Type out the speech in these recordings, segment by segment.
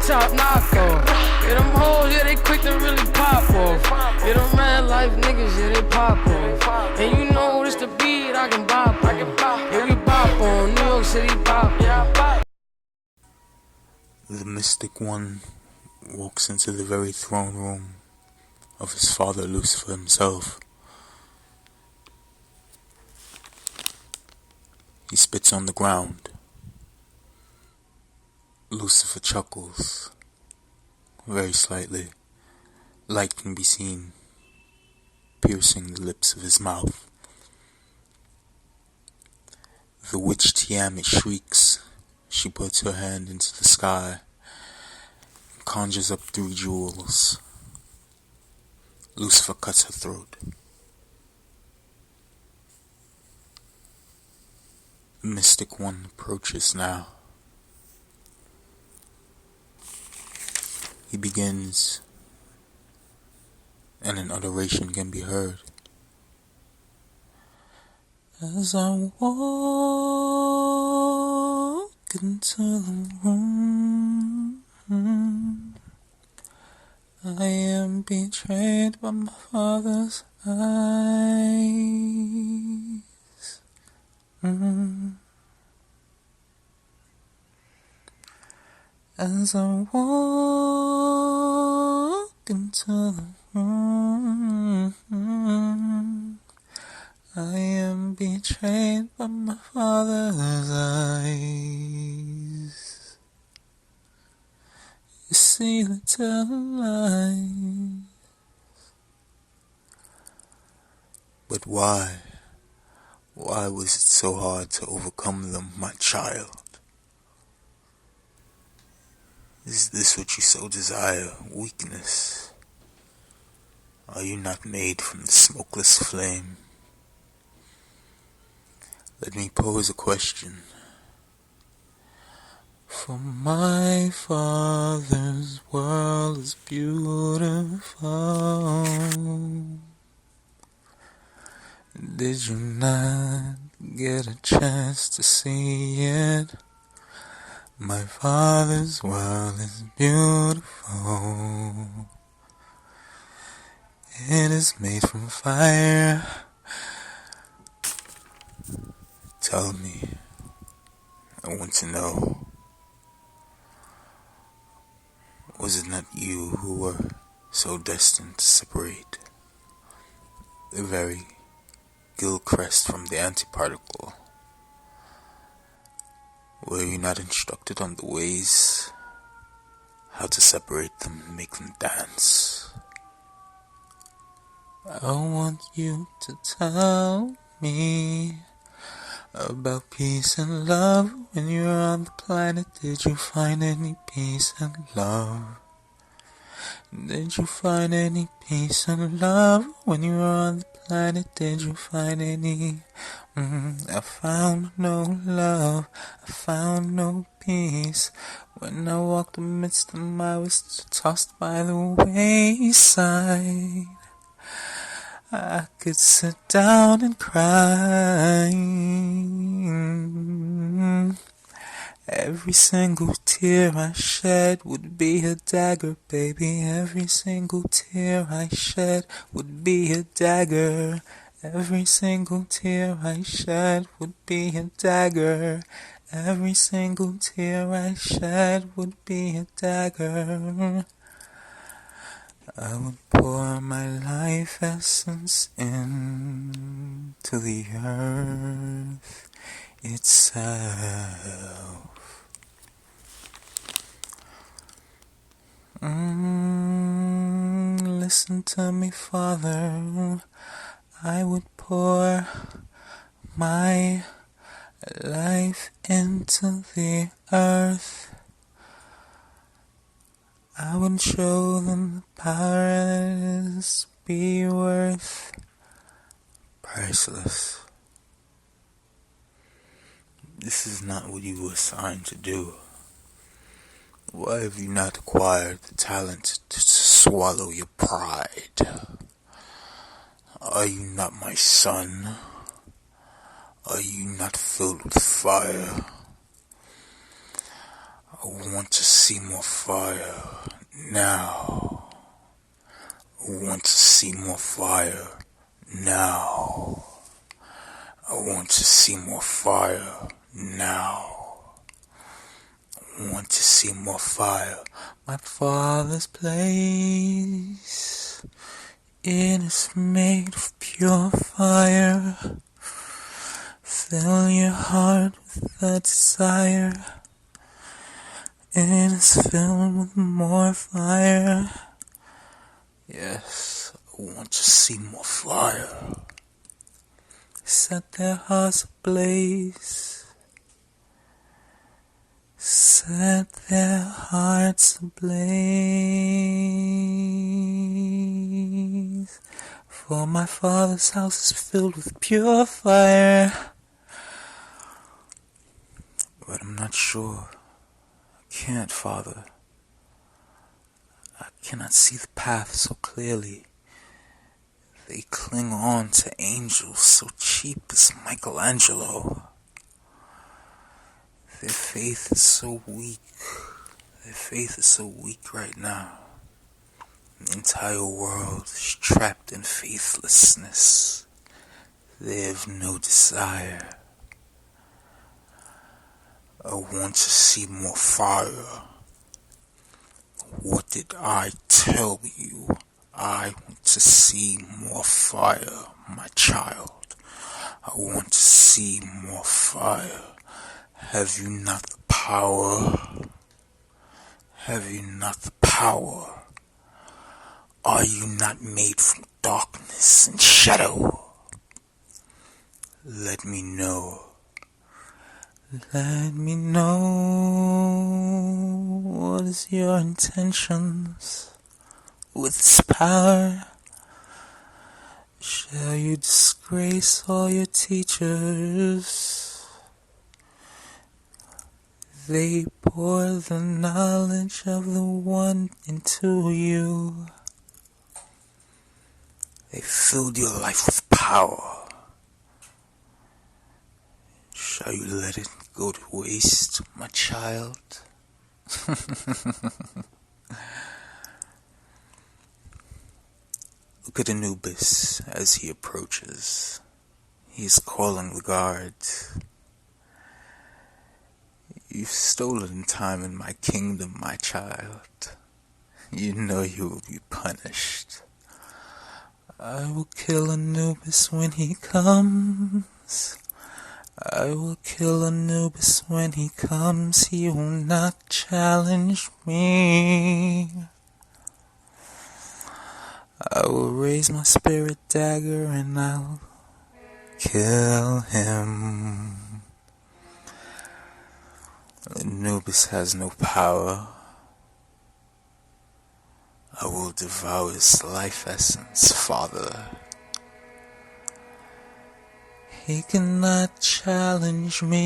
top knockoff. Yeah, them hoes, yeah, they quick to really pop off. Yeah, them mad life niggas, yeah, they pop off. And you know this the beat, I can bop on. Yeah, we bop on, New York City pop. The mystic one walks into the very throne room of his father Lucifer himself. He spits on the ground. Lucifer chuckles, very slightly. Light can be seen piercing the lips of his mouth. The witch Tiamat shrieks. She puts her hand into the sky and conjures up 3 jewels. Lucifer cuts her throat. The mystic one approaches now. He begins, and an adoration can be heard. As I walk into the room, I am betrayed by my father's eyes. As I walk into the room, I am betrayed by my father's eyes. You see the lies. But why? Why was it so hard to overcome them, my child? Is this what you so desire, weakness? Are you not made from the smokeless flame? Let me pose a question. For my father's world is beautiful. Did you not get a chance to see it? My father's world is beautiful. It is made from fire. Tell me, I want to know, was it not you who were so destined to separate the very gill crest from the antiparticle? Were you not instructed on the ways, how to separate them and make them dance? I want you to tell me about peace and love. When you were on the planet, did you find any peace and love? Did you find any peace and love? When you were on the planet, did you find any? I found no love, I found no peace. When I walked amidst them, I was tossed by the wayside. I could sit down and cry. Every single tear I shed would be a dagger, baby. Every single tear I shed would be a dagger. Every single tear I shed would be a dagger. Every single tear I shed would be a dagger. I would pour my life essence into the earth itself. Listen to me, Father. I would pour my life into the earth. I would show them the power that is be worth priceless. This is not what you were assigned to do. Why have you not acquired the talent to swallow your pride? Are you not my son? Are you not filled with fire? I want to see more fire now. I want to see more fire now. I want to see more fire now. I want to see more fire. My Father's place, it is made of pure fire. Fill your heart with that desire. It is filled with more fire. Yes, I want to see more fire. Set their hearts ablaze. Set their hearts ablaze. For my Father's house is filled with pure fire. But I'm not sure. I can't, Father. I cannot see the path so clearly. They cling on to angels so cheap as Michelangelo. Their faith is so weak. Their faith is so weak right now. The entire world is trapped in faithlessness. They have no desire. I want to see more fire. What did I tell you? I want to see more fire, my child. I want to see more fire. Have you not the power? Have you not the power? Are you not made from darkness and shadow? Let me know. Let me know what is your intentions with this power. Shall you disgrace all your teachers? They pour the knowledge of the One into you. They filled your life with power. Shall you let it go to waste, my child? Look at Anubis as he approaches. He is calling the guards. You've stolen time in my kingdom, my child. You know you will be punished. I will kill Anubis when he comes. I will kill Anubis when he comes. He will not challenge me. I will raise my spirit dagger and I'll kill him. Anubis has no power. I will devour his life essence, Father. He cannot challenge me.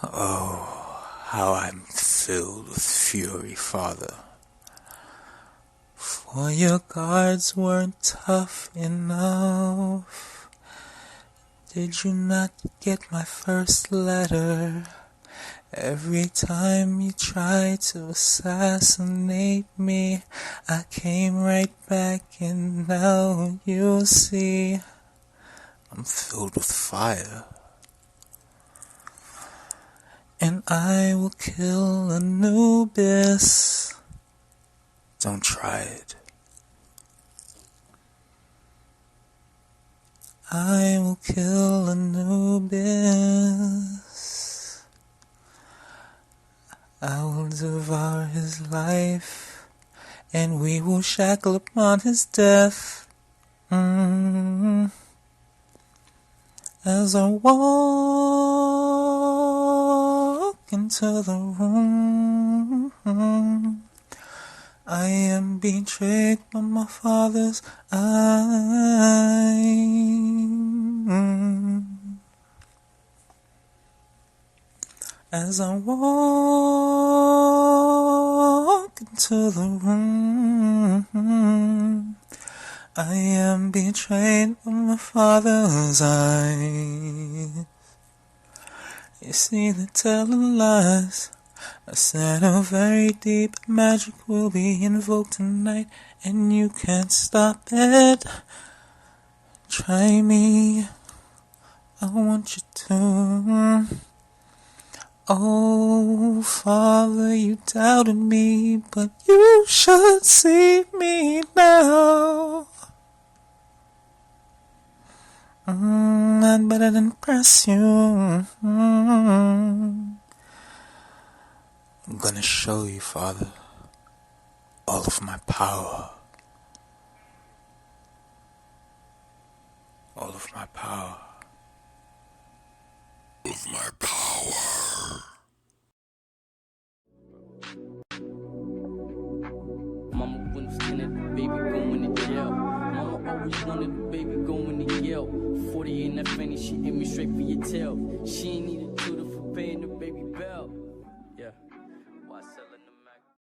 Oh, how I'm filled with fury, Father. For your guards weren't tough enough. Did you not get my first letter? Every time you tried to assassinate me, I came right back and now you'll see I'm filled with fire. And I will kill Anubis. Don't try it. I will kill Anubis. I will devour his life, and we will shackle upon his death. As I walk into the room, I am being tricked by my father's eye. As I walk into the room, I am betrayed by my father's eye. You see the telling lies. I said a very deep magic will be invoked tonight, and you can't stop it. Try me, I want you to. Oh, Father, you doubted me, but you should see me now. I'd better impress you. I'm gonna show you, Father, all of my power. All of my power. All of my power. Mama wouldn't stand at the baby going to jail. Mama always wanted the baby going to Yale. 40 in that fanny, she hit me straight for your tail. She ain't need a tutor for paying the baby bill. Yeah. Why sell